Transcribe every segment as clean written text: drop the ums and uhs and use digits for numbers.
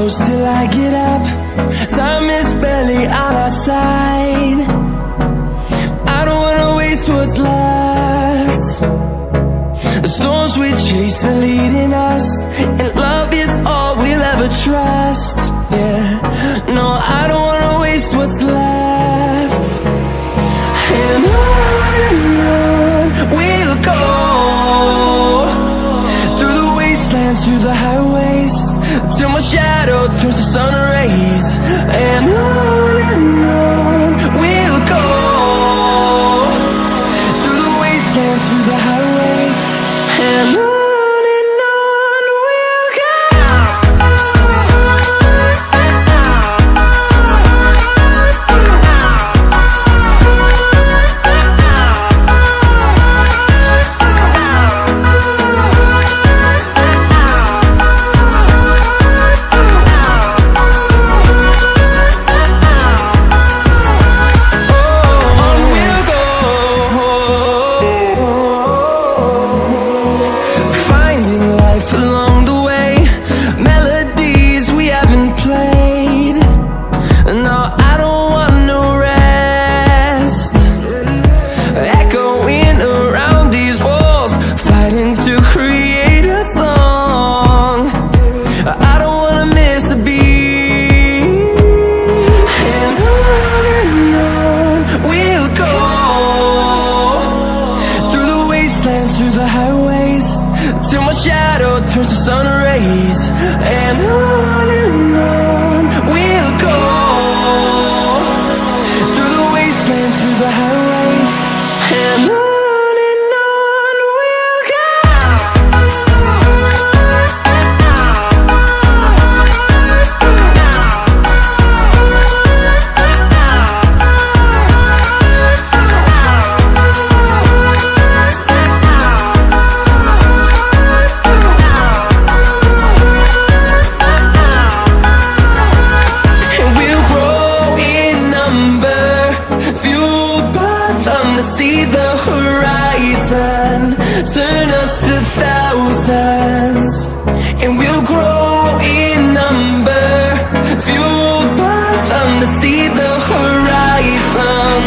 close till I get up. Time is barely on our side. I don't wanna waste what's left. The storms we chase are leading us, and love is all we'll ever trust. Yeah, no, I don't wanna waste what's left. And on we'll go, through the wastelands, through the highways, till my shadow turns to sun rays. And on we'll go, through the wastelands, through the highways, and on. Through the highways, till my shadow turns to sun rays. And on we'll go, through the wastelands, through the highways, and on we'll go. See the horizon turn us to thousands, and we'll grow in number, fueled by them. To see the horizon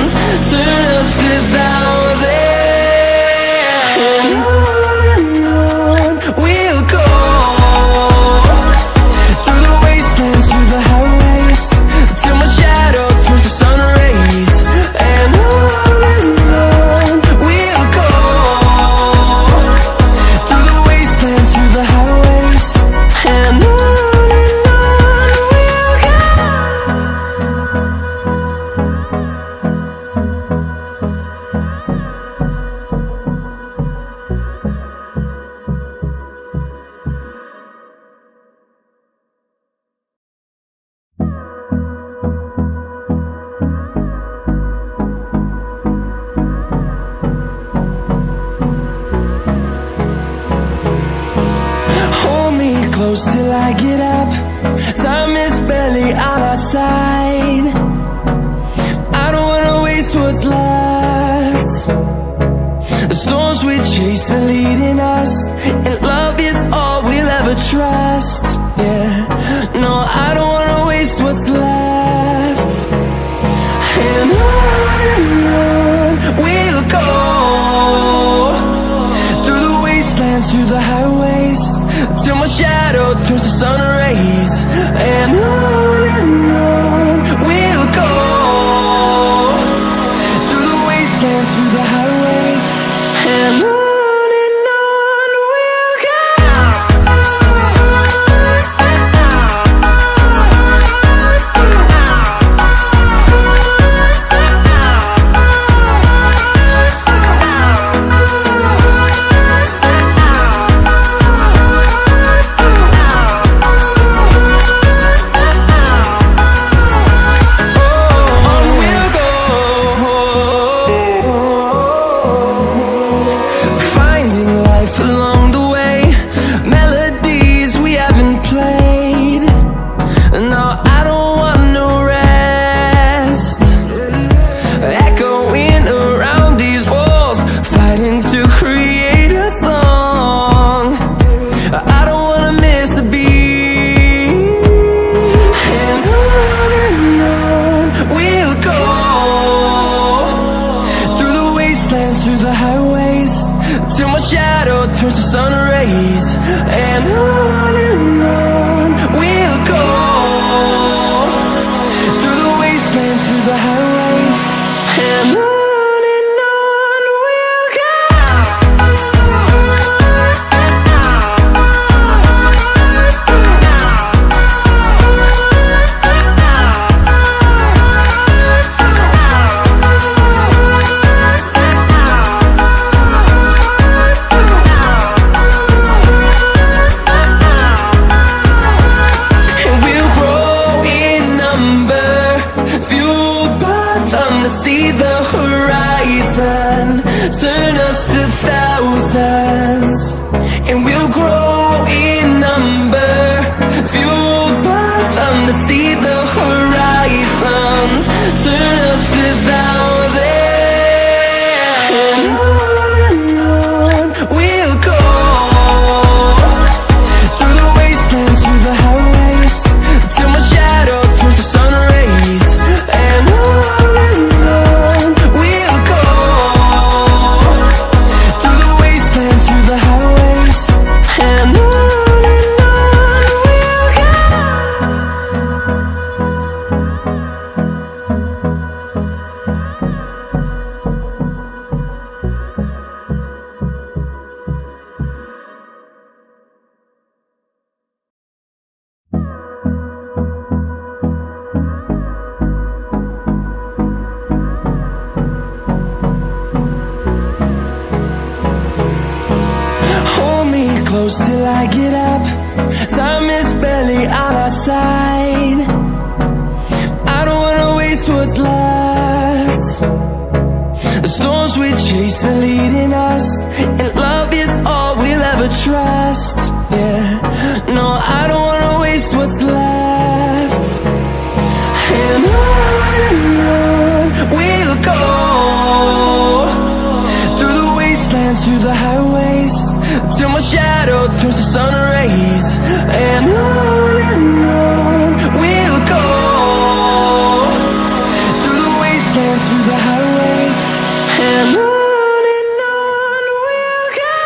turn us to thousands, and on we'll go, through the wastelands, through the highways, till my shadow turns to sun rays. And close till I get up. Time is barely on our side. I don't wanna waste what's left. The storms we chase are leading us, and love is all we'll ever trust. Yeah, no, I don't wanna waste what's left. And on we'll go, through the wastelands, through the highways, till my shadow turns to sun rays. And on we'll them to see the horizon, turn us to thousands, and we'll grow in number, fueled by them to see the horizon, turn us to thousands. And on we'll go, through the wastelands, through the highways, till my shadow turns to sun rays. And on we'll go, through the wastelands, through the highways. And on we'll go. Hold me close till I get up. Time is barely on our side. I don't wanna waste what's left. The storms we chase are leading us, and love is all we'll ever trust. Yeah, no, I don't wanna waste what's left. And on we'll go, through the wastelands, through the highways, till my shadow turns to sun rays. And on we'll go, through the wastelands, through the highways. And on we'll go.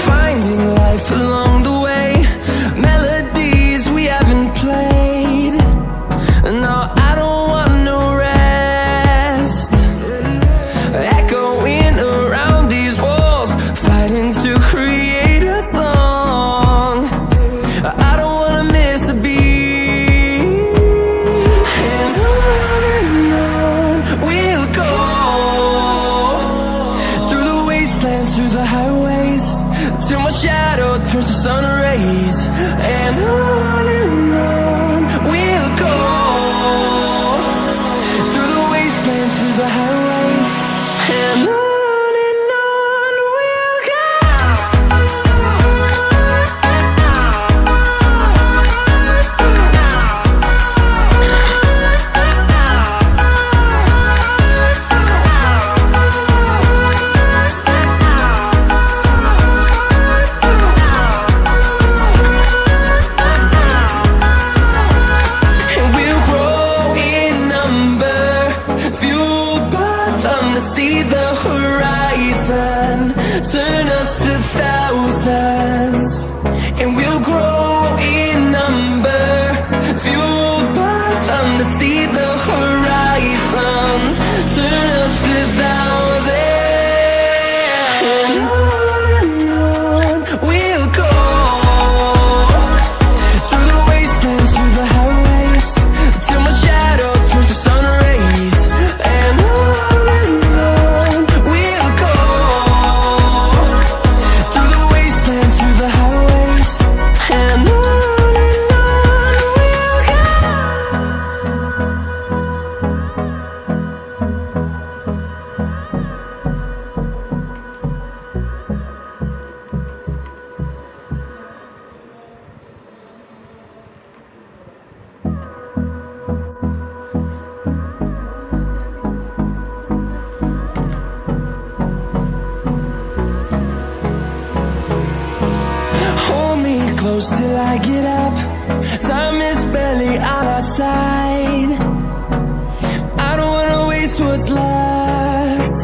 Finding life along the way, melodies we haven't played. No, I don't want no rest. Echoing around these walls, fighting to create a song. I don't wanna miss a beat. And on we'll go, through the wastelands, through the highways, till my shadow turns to sun rays. And on we'll go, through the wastelands, through the highways. And on we'll go. And we'll grow in number, fueled by them to see the horizon, turn us to thousands. And we'll grow in number, fueled by them to see the horizon, turn us to thousands. And on we'll go, through the wastelands, through the highways, till my shadow turns to sun rays. And on we'll go, through the wastelands, through the highways. And on we'll go. Hold me close till I get up. Time is barely on our side. I don't wanna waste what's left.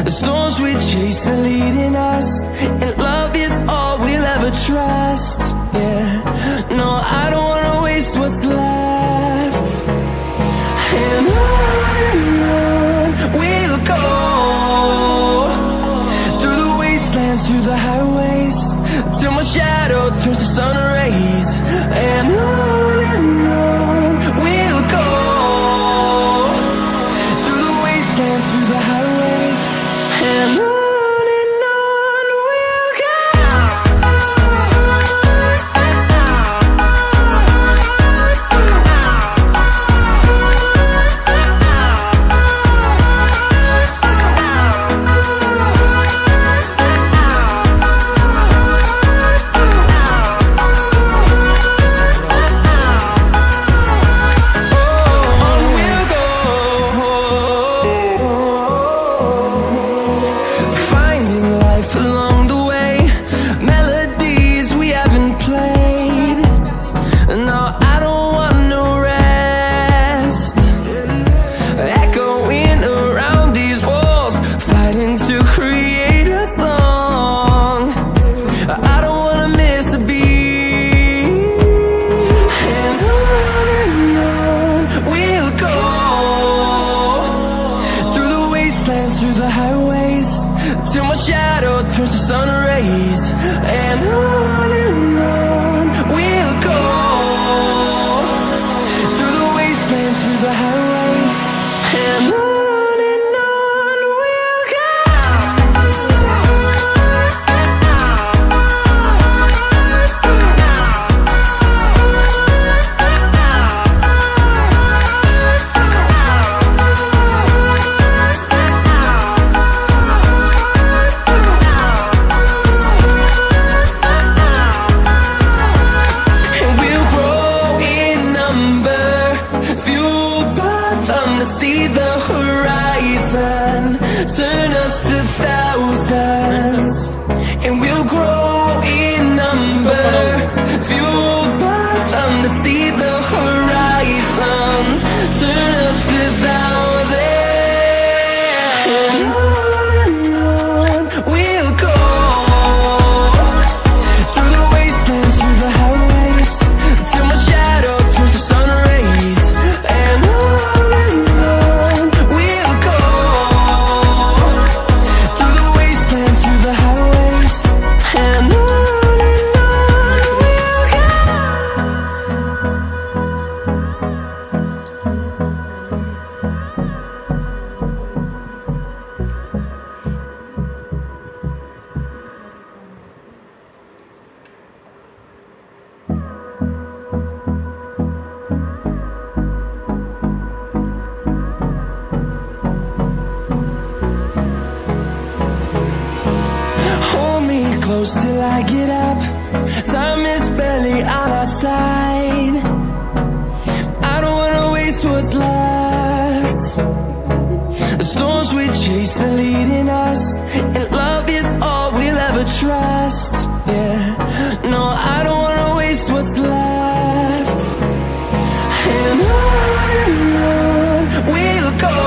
The storms we chase are leading us, and love is all we'll ever trust. Yeah, no, I don't wanna waste what's left. And on we'll go, till my shadow turns to sun rays. And on we'll go, through the wastelands, through the highways, and on we'll go. Through the highways, till my shadow turns to sun rays. And on we'll go, through the wastelands, through the highways, and on we'll go. See the horizon turn us to thousands, and we'll grow in number, fueled by them to see the horizon turn us to thousands. And on we'll go, through the wastelands, through the highways, till my shadow turns to sun rays. And close till I get up. Time is barely on our side. I don't wanna waste what's left. The storms we chase are leading us, and love is all we'll ever trust. Yeah, no, I don't wanna waste what's left. And on we'll go,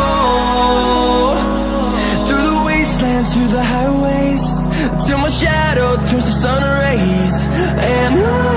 through the wastelands, through the highways, till my shadow turns to sun rays. And on